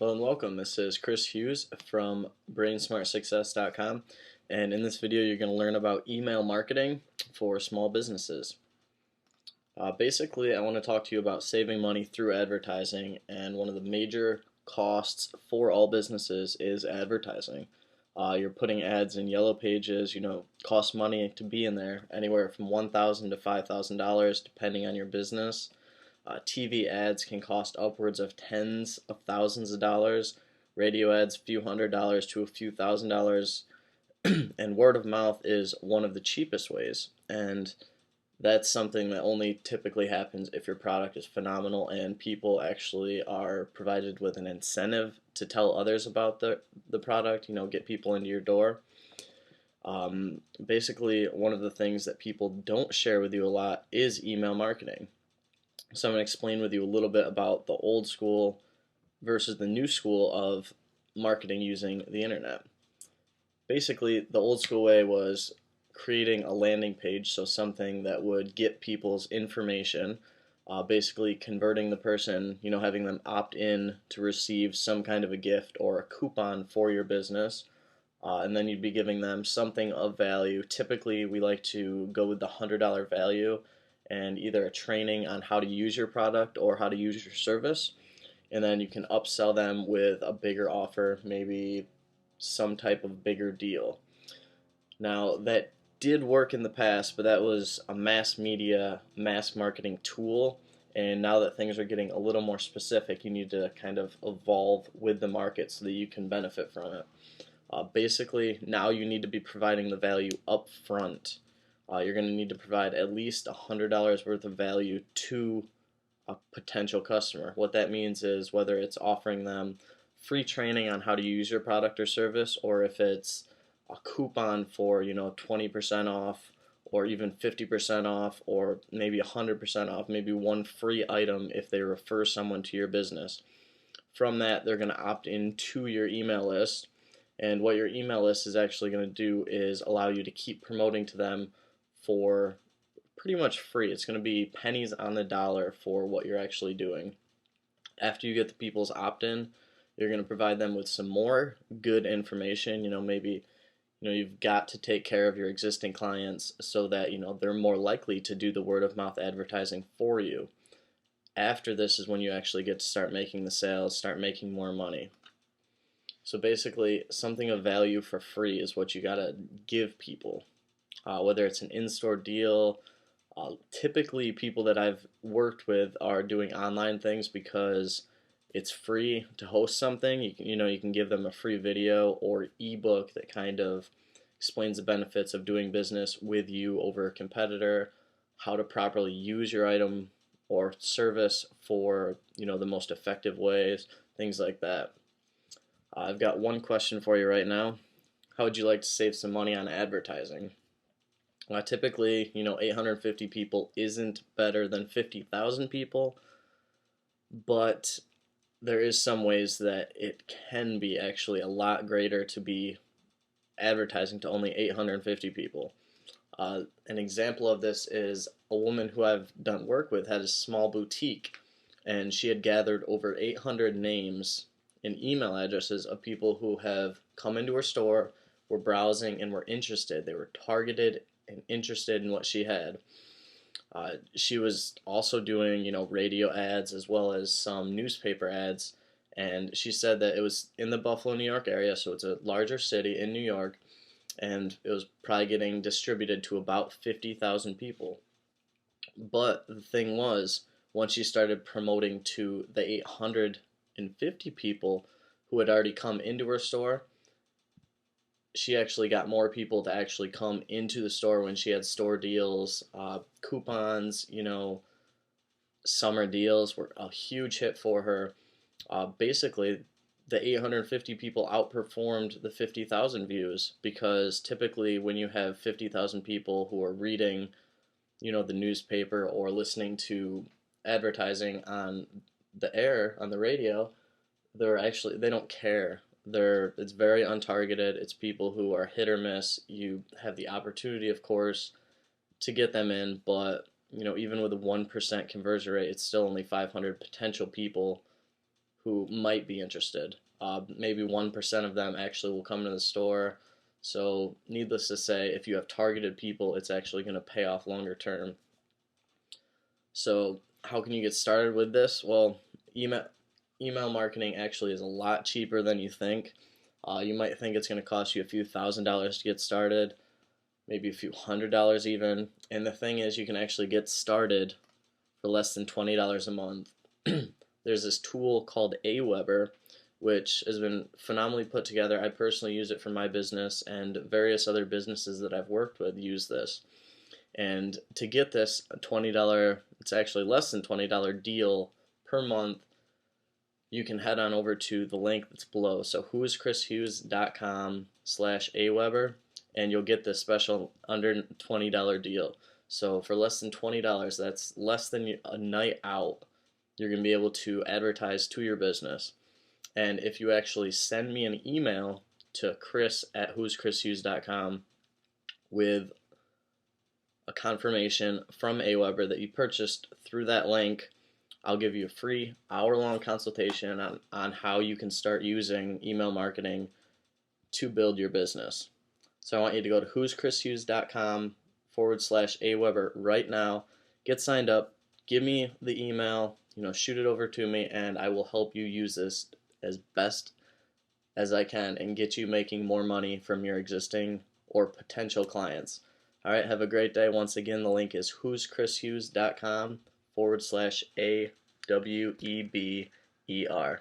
Hello and welcome. This is Chris Hughes from BrainsmartSuccess.com, and in this video you're going to learn about email marketing for small businesses. Basically, I want to talk to you about saving money through advertising, and one of the major costs for all businesses is advertising. You're putting ads in yellow pages, costs money to be in there, anywhere from $1,000 to $5,000 depending on your business. TV ads can cost upwards of tens of thousands of dollars, radio ads a few $100s to a few $1,000s, and word of mouth is one of the cheapest ways, and that's something that only typically happens if your product is phenomenal and people actually are provided with an incentive to tell others about the product, get people into your door. Basically, one of the things that people don't share with you a lot is email marketing. So I'm going to explain with you a little bit about the old school versus the new school of marketing using the internet. Basically, the old school way was creating a landing page, so something that would get people's information, basically converting the person, having them opt in to receive some kind of a gift or a coupon for your business, and then you'd be giving them something of value. Typically, we like to go with the $100 value and either a training on how to use your product or how to use your service, and then you can upsell them with a bigger offer, maybe some type of bigger deal. Now, that did work in the past, but that was a mass media, mass marketing tool, and now that things are getting a little more specific, you need to kind of evolve with the market so that you can benefit from it. Basically, now you need to be providing the value up front. You're going to need to provide at least $100 worth of value to a potential customer. What that means is whether it's offering them free training on how to use your product or service, or if it's a coupon for 20% off, or even 50% off, or maybe 100% off, maybe one free item if they refer someone to your business. From that, they're going to opt into your email list, and what your email list is actually going to do is allow you to keep promoting to them for pretty much free. It's going to be pennies on the dollar for what you're actually doing. After you get the people's opt-in, you're going to provide them with some more good information. Maybe you've got to take care of your existing clients so that they're more likely to do the word of mouth advertising for you. After this is when you actually get to start making the sales, start making more money. So basically, something of value for free is what you got to give people. Whether it's an in-store deal, typically people that I've worked with are doing online things because it's free to host something. You can give them a free video or ebook that kind of explains the benefits of doing business with you over a competitor, how to properly use your item or service for the most effective ways, things like that. I've got one question for you right now. How would you like to save some money on advertising? Typically, 850 people isn't better than 50,000 people, but there is some ways that it can be actually a lot greater to be advertising to only 850 people. An example of this is a woman who I've done work with had a small boutique, and she had gathered over 800 names and email addresses of people who have come into her store, were browsing, and were interested. They were targeted and interested in what she had. She was also doing, radio ads as well as some newspaper ads, and she said that it was in the Buffalo, New York area, so it's a larger city in New York, and it was probably getting distributed to about 50,000 people. But the thing was, once she started promoting to the 850 people who had already come into her store, she actually got more people to actually come into the store when she had store deals, coupons, summer deals were a huge hit for her. Basically, the 850 people outperformed the 50,000 views, because typically when you have 50,000 people who are reading, the newspaper or listening to advertising on the air, on the radio, they don't care. It's very untargeted. It's people who are hit or miss. You have the opportunity, of course, to get them in, but even with a 1% conversion rate, it's still only 500 potential people who might be interested. Maybe 1% of them actually will come to the store. So, needless to say, if you have targeted people, it's actually going to pay off longer term. So, how can you get started with this? Well, email marketing actually is a lot cheaper than you think. You might think it's going to cost you a few $1,000s to get started, maybe a few $100s even. And the thing is, you can actually get started for less than $20 a month. There's this tool called Aweber, which has been phenomenally put together. I personally use it for my business, and various other businesses that I've worked with use this. And to get this $20, it's actually less than $20 deal per month, you can head on over to the link that's below. So whoischrishughes.com/Aweber, and you'll get this special under $20 deal. So for less than $20, that's less than a night out, you're going to be able to advertise to your business. And if you actually send me an email to chris@whoischrishughes.com with a confirmation from Aweber that you purchased through that link, I'll give you a free hour-long consultation on how you can start using email marketing to build your business. So I want you to go to whoischrishughes.com/Aweber right now, get signed up, give me the email, shoot it over to me, and I will help you use this as best as I can and get you making more money from your existing or potential clients. All right, have a great day. Once again, the link is whoischrishughes.com/AWEBER.